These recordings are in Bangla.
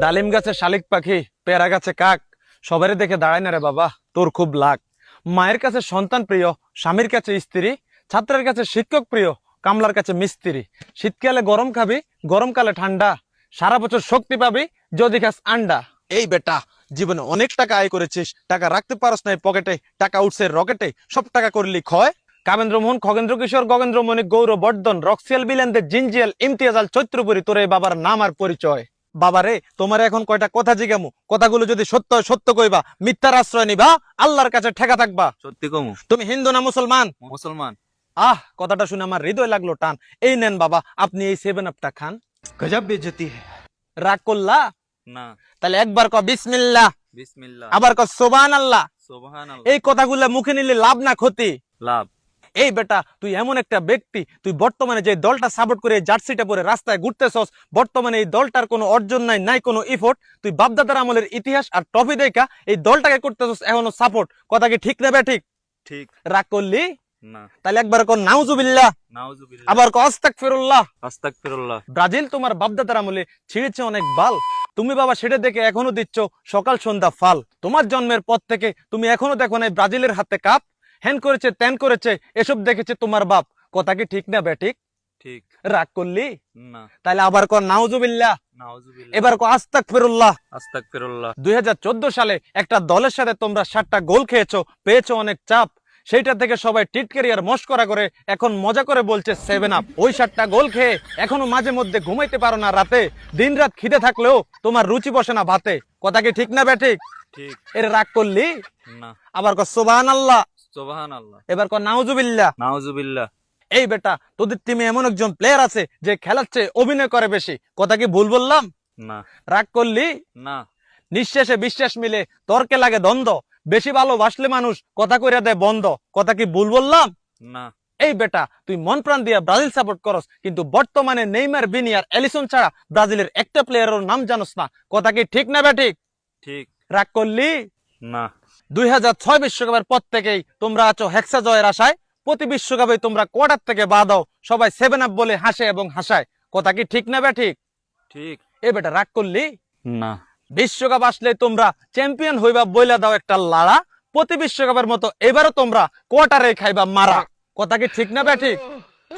ডালিম গাছে শালিক পাখি, পেয়ারা গাছে কাক, সবারই দেখে দাঁড়ায় না রে বাবা, তোর খুব লাগ। মায়ের কাছে সন্তান প্রিয়, স্বামীর কাছে স্ত্রী, ছাত্রের কাছে শিক্ষক প্রিয়, কামলার কাছে মিস্ত্রি। শীতকালে গরম খাবি, গরমকালে ঠান্ডা, সারা বছর শক্তি পাবি যদি খাস আন্ডা। এই বেটা, জীবনে অনেক টাকা আয় করেছিস, টাকা রাখতে পারস না পকেটে, টাকা উঠছে রকেটে, সব টাকা করলি ক্ষয়। কাবেন্দ্র মোহন, খগেন্দ্র কিশোর, গগেন্দ্র মণিক, গৌরব বর্ধন, রক্সিয়াল, বিলেন্দের জিনজিয়াল, ইমতিয়াজাল, চৈত্রপুরী, তোর এই বাবার নাম আর পরিচয়। বাবারে, তোমার এখন কয়টা কথা জিগামু, কথাগুলো যদি সত্য হয় সত্য কইবা, মিথ্যার আশ্রয় নিবা, আল্লাহর কাছে ঠেকা থাকবা। সত্যি কমু। তুমি হিন্দু না মুসলমান? মুসলমান। কথাটা শুনে আমার হৃদয় লাগলো টান। এই নেন বাবা, আপনি এই 7 আপটা খান। গজব বেজতি। রাগ করলা না। তাহলে একবার ক বিসমিল্লাহ, বিসমিল্লাহ, আবার ক সুবহানাল্লাহ। সুবহানাল্লাহ। এই কথাগুলো মুখে নিলে লাভ না ক্ষতি? লাভ। এই বেটা, তুই এমন একটা ব্যক্তি, তুই বর্তমানে যে দলটা সাপোর্ট করে জার্সিটা পরে রাস্তায় ঘুরতেছস, বর্তমানে এই দলটার কোনো অর্জন নাই, নাই কোনো ইফোর্ট। তুই বাপদাদার আমলের ইতিহাস আর ট্রফি দেখা এই দলটাকে করতেছস এখনো সাপোর্ট। কথা কি ঠিক না বে ঠিক? ঠিক। রাগ করলি না। তাহলে একবার কর নাউজুবিল্লাহ, নাউজুবিল্লাহ, আবার কর আস্তাগফিরুল্লাহ। আস্তাগফিরুল্লাহ। ব্রাজিল তোমার বাপদাদার আমলে ছিঁড়েছে অনেক বাল, তুমি বাবা সেটা দেখে এখনো দিচ্ছ সকাল সন্ধ্যা ফাল। তোমার জন্মের পর থেকে তুমি এখনো দেখো নাই ব্রাজিলের হাতে কাপ, হ্যান করেছে ত্যান করেছে, এসব দেখেছে তোমার বাপ। কথা কি ঠিক না বেঠিক? ঠিক। রাগ করলি না। তাহলে আবার কর নাউজুবিল্লাহ, নাউজুবিল্লাহ, এবার কর আস্তাগফিরুল্লাহ। আস্তাগফিরুল্লাহ। 2014 সালে একটা দলের সাথে তোমরা 7টা গোল খেয়েছো, পেয়েছো অনেক চাপ, সেইটা থেকে সবাই টিটকারি আর মস্করা করে এখন মজা করে বলছে 7 আপ। ওই 7টা গোল খেয়ে এখনো মাঝে মধ্যে ঘুমাইতে পারো না রাতে, দিন রাত খিদে থাকলেও তোমার রুচি বসে না ভাতে। কথা কি ঠিক না বেঠিক? ঠিক। এর রাগ করলি না। আবার কর সুবহানাল্লাহ, সুবহানাল্লাহ, এবার কর নাউজুবিল্লাহ। নাউজুবিল্লাহ। এই বেটা, তোদের টিমে এমন একজন প্লেয়ার আছে যে খেলার চেয়ে অভিনয় করে বেশি। কথা কি ভুল বললাম? না। রাগ করলি? না। নিঃশ্বাসে বিশ্বাস মিলে তর্কে লাগে দ্বন্দ্ব, বেশি ভালোবাসলে মানুষ কথা কইরা দেয় বন্ধ। কথা কি ভুল বললাম? না। এই বেটা, তুই মন প্রাণ দিয়া ব্রাজিল সাপোর্ট করস, কিন্তু বর্তমানে নেইমার, ভিনি আর এলিসন ছাড়া ব্রাজিলের একটা প্লেয়ারের নাম জানোস না। কথা কি ঠিক না বেঠিক? ঠিক। রাগ করলি? না। 2006 বিশ্বকাপের পর থেকেই তোমরা আছো হেক্সা জয়ের আশায়, প্রতি বিশ্বকাপে তোমরা কোয়ার্টার থেকে বাদ দাও, সবাই 7 আপ বলে হাসে এবং হাসায়। কথা কি ঠিক না বেঠিক? ঠিক। এই বেটা, রাগ করলি? না। বিশ্বকাপ আসলে তোমরা চ্যাম্পিয়ন হইবা বইলা দাও একটা লাড়া, প্রতি বিশ্বকাপের মতো এবারও তোমরা কোয়ার্টারে খাইবা মারা। কথা কি ঠিক না বেঠিক?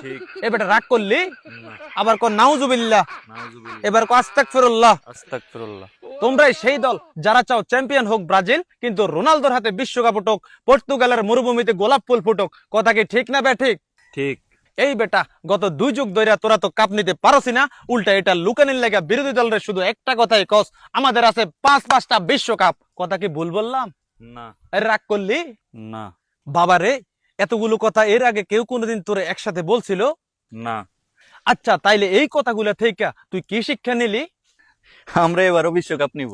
ঠিক। এবার রাগ করলি? না। আবার কর নাউজুবিল্লাহ, নাউজুবিল্লাহ, এবার কর আস্তাগফিরুল্লাহ। আস্তাগফিরুল্লাহ। তোমরাই সেই দল যারা চাও চ্যাম্পিয়ন হোক ব্রাজিল, কিন্তু রোনালদোর হাতে বিশ্বকাপ উঠুক, পর্তুগালের মরুভূমিতে গোলাপ ফুল ফুটুক। কথা কি ঠিক না বেঠিক? ঠিক। এই বেটা, গত 2 যুগ ধরে তোরা তো কাপ নিতে পারছি না, উল্টা এটা লুকানির লেগা বিরোধী দলের শুধু একটা কথাই কস, আমাদের আছে 5-5টা বিশ্বকাপ। কথা কি ভুল বললাম? না। রাগ করলি? না। বাবারে, এতগুলো কথা এর আগে কেউ কোনোদিন তোরে একসাথে বলছিল? না। আচ্ছা, তাইলে এই কথাগুলা থেকে তুই কি শিক্ষা নিলি? আমরা এবারও বিশ্বকাপ নিব।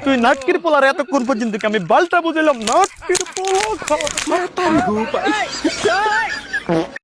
তুই নাটকির পোলার এতক্ষণ পর্যন্ত কি আমি বালটা বুঝলাম? নাটকির পোলা